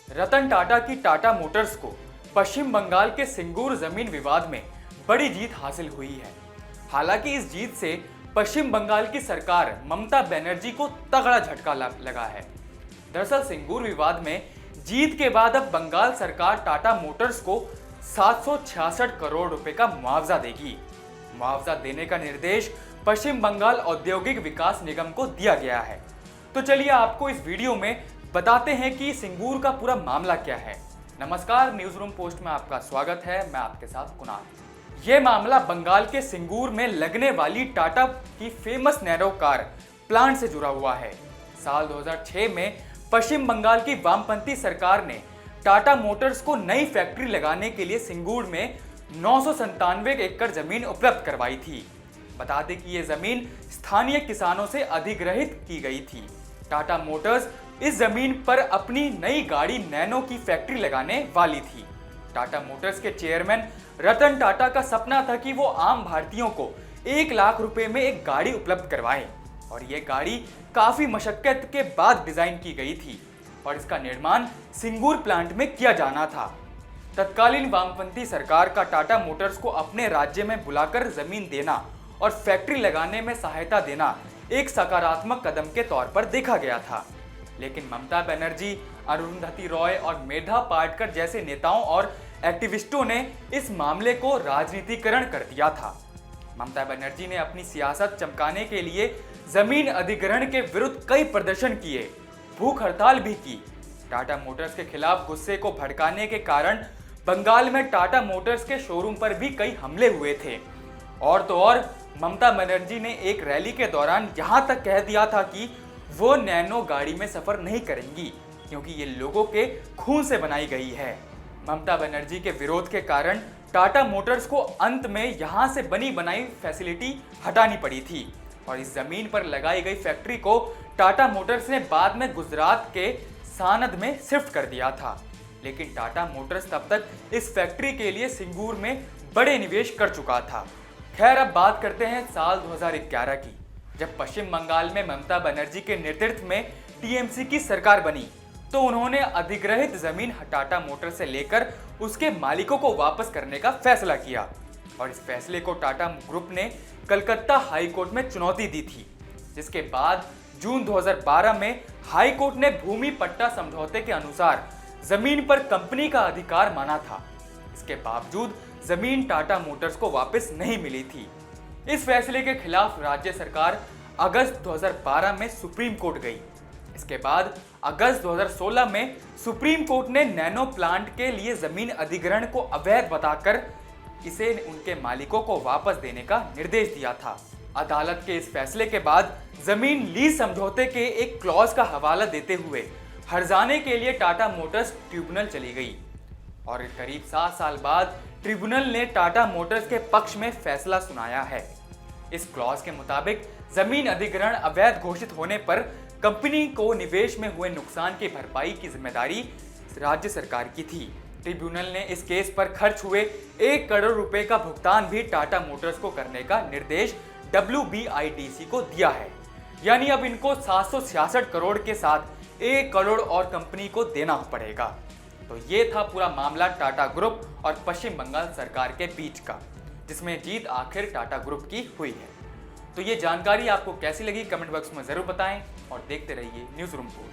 रतन टाटा की टाटा मोटर्स को पश्चिम बंगाल के सिंगूर जमीन विवाद में बड़ी जीत हासिल हुई है। हालांकि इस जीत से पश्चिम बंगाल की सरकार ममता बनर्जी को तगड़ा झटका लगा है। दरअसल सिंगूर विवाद में जीत के बाद अब बंगाल सरकार टाटा मोटर्स को 766 करोड़ रुपए का मुआवजा देगी। मुआवजा देने का निर्देश पश्चिम बंगाल औद्योगिक विकास निगम को दिया गया है। तो चलिए आपको इस वीडियो में बताते हैं कि सिंगूर का पूरा मामला क्या है। नमस्कार, न्यूज रूम पोस्ट में आपका स्वागत है। मैं आपके साथ कुणाल। यह मामला बंगाल के सिंगूर में लगने वाली टाटा की फेमस नैनो कार प्लांट से जुड़ा हुआ है। साल 2006 में पश्चिम बंगाल की वामपंथी सरकार ने टाटा मोटर्स को नई फैक्ट्री लगाने के लिए सिंगूर में 997 एकड़ जमीन उपलब्ध करवाई थी। बता दें कि यह जमीन स्थानीय किसानों से अधिग्रहित की गई थी। टाटा मोटर्स इस जमीन पर अपनी नई गाड़ी नैनो की फैक्ट्री लगाने वाली थी। टाटा मोटर्स के चेयरमैन रतन टाटा का सपना था कि वो आम भारतीयों को 1 लाख रुपए में एक गाड़ी उपलब्ध करवाएं और यह गाड़ी काफी मशक्कत के बाद डिजाइन की गई थी और इसका निर्माण सिंगूर प्लांट में किया जाना था। तत्कालीन वामपंथी सरकार का टाटा मोटर्स को अपने राज्य में बुलाकर जमीन देना और फैक्ट्री लगाने में सहायता देना एक सकारात्मक कदम के तौर पर देखा गया था। लेकिन ममता बनर्जी, अरुंधति रॉय और मेधा पाटकर जैसे नेताओं और एक्टिविस्टों ने इस मामले को राजनीतिकरण कर दिया था। ममता बनर्जी ने अपनी सियासत चमकाने के लिए जमीन अधिग्रहण के विरुद्ध कई प्रदर्शन किए, भूख हड़ताल भी की। टाटा मोटर्स के खिलाफ गुस्से को भड़काने के कारण बंगाल में टाटा मोटर्स के शोरूम पर भी कई हमले हुए थे। और तो और ममता बनर्जी ने एक रैली के दौरान यहां तक कह दिया था कि वो नैनो गाड़ी में सफर नहीं करेंगी क्योंकि ये लोगों के खून से बनाई गई है। ममता बनर्जी के विरोध के कारण टाटा मोटर्स को अंत में यहां से बनी बनाई फैसिलिटी हटानी पड़ी थी और इस जमीन पर लगाई गई फैक्ट्री को टाटा मोटर्स ने बाद में गुजरात के सानंद में शिफ्ट कर दिया था। लेकिन टाटा मोटर्स तब तक इस फैक्ट्री के लिए सिंगूर में बड़े निवेश कर चुका था। खैर, अब बात करते हैं साल 2011 की, जब पश्चिम बंगाल में ममता बनर्जी के नेतृत्व में टीएमसी की सरकार बनी तो उन्होंने अधिग्रहित जमीन टाटा मोटर से लेकर उसके मालिकों को वापस करने का फैसला किया और इस फैसले को टाटा ग्रुप ने कलकत्ता हाई कोर्ट में चुनौती दी थी, जिसके बाद जून 2012 में हाई कोर्ट ने भूमि पट्टा समझौते के अनुसार जमीन पर कंपनी का अधिकार माना था। इसके बावजूद जमीन टाटा मोटर्स को वापस नहीं मिली थी। इस फैसले के खिलाफ राज्य सरकार अगस्त 2012 में सुप्रीम कोर्ट गई। इसके बाद अगस्त 2016 में सुप्रीम कोर्ट ने नैनो प्लांट के लिए जमीन अधिग्रहण को अवैध बताकर इसे उनके मालिकों को वापस देने का निर्देश दिया था। अदालत के इस फैसले के बाद जमीन लीज समझौते के एक क्लॉज का हवाला देते हुए हर्जाने के लिए टाटा मोटर्स ट्रिब्यूनल चली गई और करीब 7 साल बाद ट्रिब्यूनल ने टाटा मोटर्स के पक्ष में फैसला सुनाया है। इस क्लॉज के मुताबिक जमीन अधिग्रहण अवैध घोषित होने पर कंपनी को निवेश में हुए नुकसान की भरपाई की जिम्मेदारी राज्य सरकार की थी। ट्रिब्यूनल ने इस केस पर खर्च हुए 1 करोड़ रुपए का भुगतान भी टाटा मोटर्स को करने का निर्देश WBIDC को दिया है। यानी अब इनको 766 करोड़ के साथ 1 करोड़ और कंपनी को देना पड़ेगा। तो ये था पूरा मामला टाटा ग्रुप और पश्चिम बंगाल सरकार के बीच का, जिसमें जीत आखिर टाटा ग्रुप की हुई है। तो ये जानकारी आपको कैसी लगी कमेंट बॉक्स में जरूर बताएं और देखते रहिए न्यूज रूम पोस्ट।